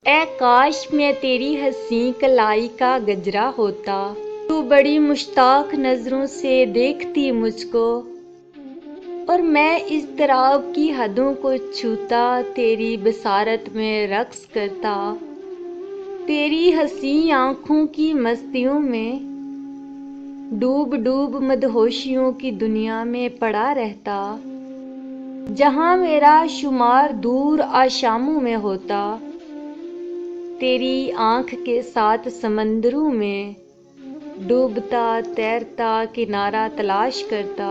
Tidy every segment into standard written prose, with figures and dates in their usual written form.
اے کاش میں تیری حسین کلائی کا گجرا ہوتا، تو بڑی مشتاق نظروں سے دیکھتی مجھ کو، اور میں اضطراب کی حدوں کو چھوتا، تیری بصارت میں رقص کرتا، تیری حسین آنکھوں کی مستیوں میں ڈوب ڈوب مدہوشیوں کی دنیا میں پڑا رہتا، جہاں میرا شمار دور آشاموں میں ہوتا، تیری آنکھ کے ساتھ سمندروں میں ڈوبتا تیرتا کنارہ تلاش کرتا،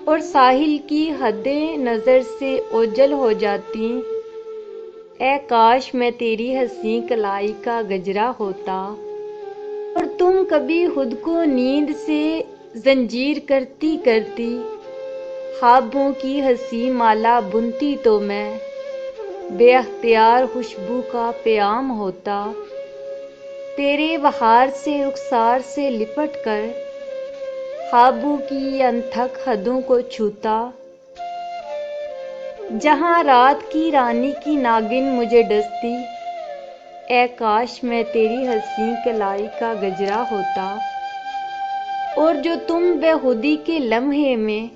اور ساحل کی حدیں نظر سے اوجھل ہو جاتی۔ اے کاش میں تیری حسین کلائی کا گجرا ہوتا، اور تم کبھی خود کو نیند سے زنجیر کرتی کرتی خوابوں کی حسین مالا بنتی، تو میں بے اختیار خوشبو کا پیام ہوتا، تیرے بہار سے رخسار سے لپٹ کر خوابوں کی انتھک حدوں کو چھوتا، جہاں رات کی رانی کی ناگن مجھے ڈستی۔ اے کاش میں تیری حسین کلائی کا گجرا ہوتا، اور جو تم بے خودی کے لمحے میں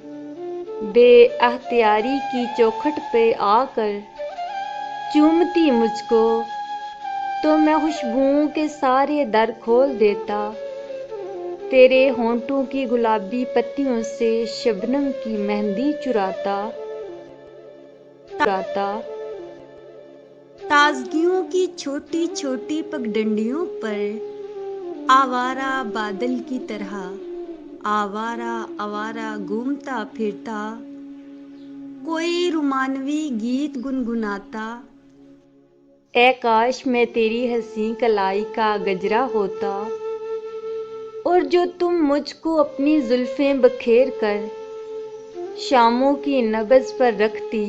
بے اختیاری کی چوکھٹ پہ آ کر چومتی مجھ کو، تو میں خوشبوؤں کے سارے در کھول دیتا، تیرے ہونٹوں کی گلابی پتیوں سے شبنم کی مہندی چراتا، تازگیوں کی چھوٹی چھوٹی پگڈنڈیوں پر آوارہ بادل کی طرح آوارہ آوارہ گھومتا پھرتا، کوئی رومانوی گیت گنگناتا۔ اے کاش میں تیری حسین کلائی کا گجرا ہوتا، اور جو تم مجھ کو اپنی زلفیں بکھیر کر شاموں کی نبض پر رکھتی،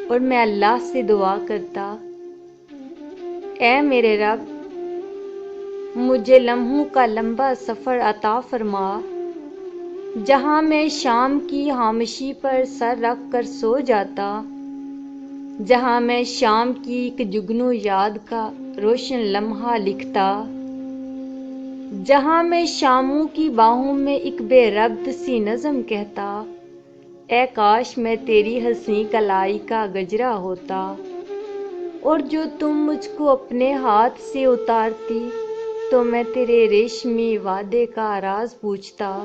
اور میں اللہ سے دعا کرتا، اے میرے رب مجھے لمحوں کا لمبا سفر عطا فرما، جہاں میں شام کی خاموشی پر سر رکھ کر سو جاتا، جہاں میں شام کی ایک جگنو یاد کا روشن لمحہ لکھتا، جہاں میں شاموں کی باہوں میں ایک بے ربط سی نظم کہتا۔ اے کاش میں تیری حسین کلائی کا گجرا ہوتا، اور جو تم مجھ کو اپنے ہاتھ سے اتارتی، تو میں تیرے ریشمی وعدے کا راز پوچھتا،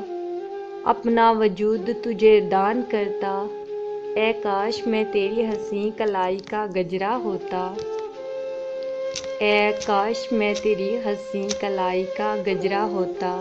اپنا وجود تجھے دان کرتا۔ اے کاش میں تیری حسین کلائی کا گجرا ہوتا، اے کاش میں تیری حسین کلائی کا گجرا ہوتا۔